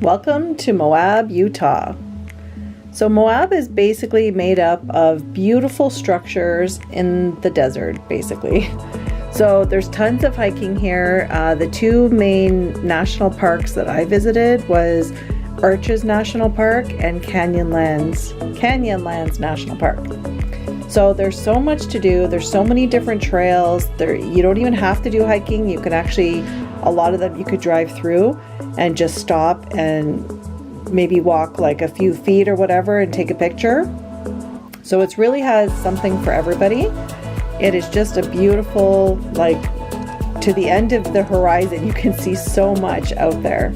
Welcome to Moab, Utah. So Moab is basically made up of beautiful structures in the desert, basically. So there's tons of hiking here. The two main national parks that I visited was Arches National Park and Canyonlands National Park. So there's so much to do. There's so many different trails. You don't even have to do hiking. You can actually, a lot of them you could drive through and just stop and maybe walk like a few feet or whatever and take a picture. So it really has something for everybody. It is just a beautiful, like, to the end of the horizon, you can see so much out there.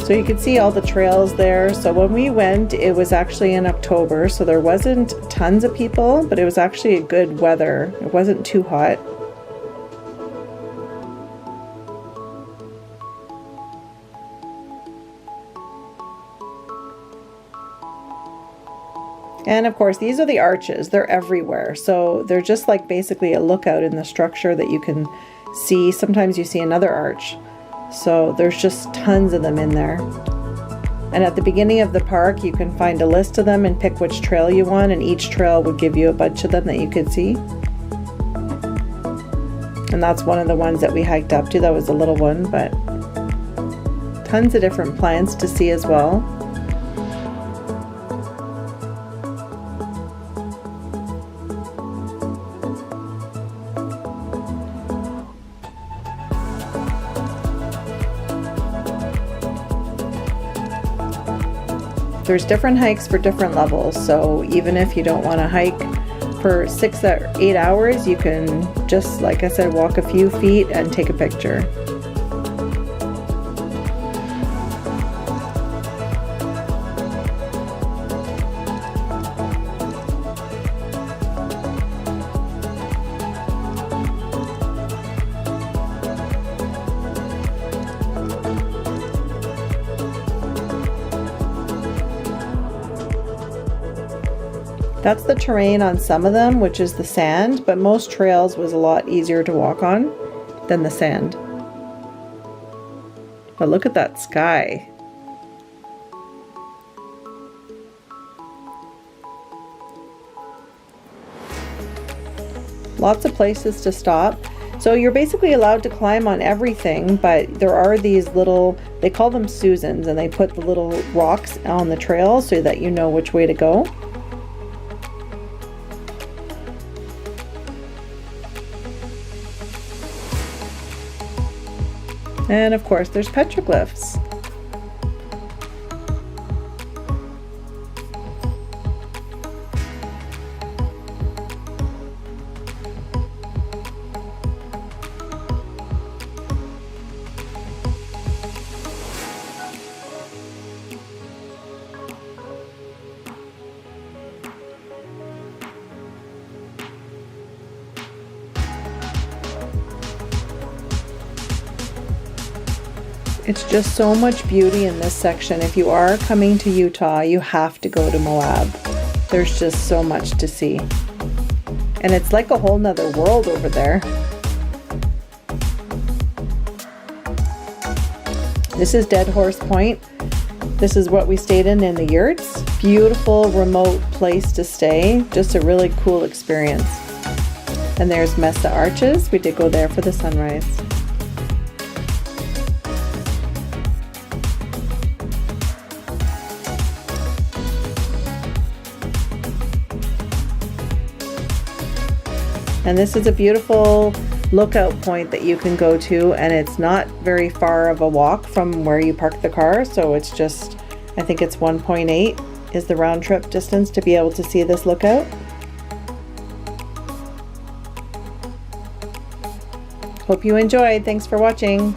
So you can see all the trails there. So when we went, it was actually in October, so there wasn't tons of people, but it was actually a good weather. It wasn't too hot. And of course, these are the arches. They're everywhere. So they're just like basically a lookout in the structure that you can see. Sometimes you see another arch. So there's just tons of them in there. And at the beginning of the park, you can find a list of them and pick which trail you want, and each trail would give you a bunch of them that you could see. And that's one of the ones that we hiked up to. That was a little one, but tons of different plants to see as well. There's different hikes for different levels, so even if you don't want to hike for 6 or 8 hours, you can just, like I said, walk a few feet and take a picture. That's the terrain on some of them, which is the sand, but most trails was a lot easier to walk on than the sand. But look at that sky. Lots of places to stop. So you're basically allowed to climb on everything, but there are these little, they call them Susans, and they put the little rocks on the trail so that you know which way to go. And of course, there's petroglyphs. It's just so much beauty in this section. If you are coming to Utah, you have to go to Moab. There's just so much to see. And it's like a whole nother world over there. This is Dead Horse Point. This is what we stayed in the yurts. Beautiful remote place to stay. Just a really cool experience. And there's Mesa Arches. We did go there for the sunrise. And this is a beautiful lookout point that you can go to, and it's not very far of a walk from where you park the car, so it's just, I think it's 1.8 is the round trip distance to be able to see this lookout. Hope you enjoyed. Thanks for watching.